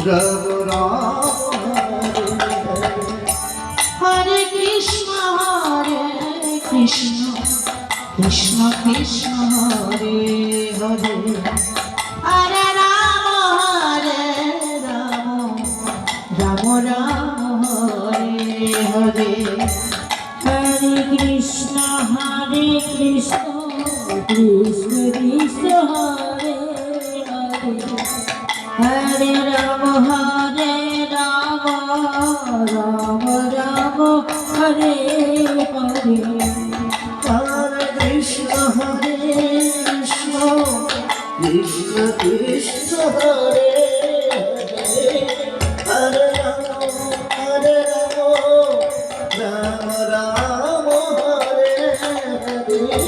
Ram Hare Krishna Krishna Krishna Hare Hare Hare Ram Ram Ram Hare Hare Hare Krishna Krishna Krishna Hare Hare Hare Ram Ram Ram Hare Hare Hare Krishna Krishna Krishna Hare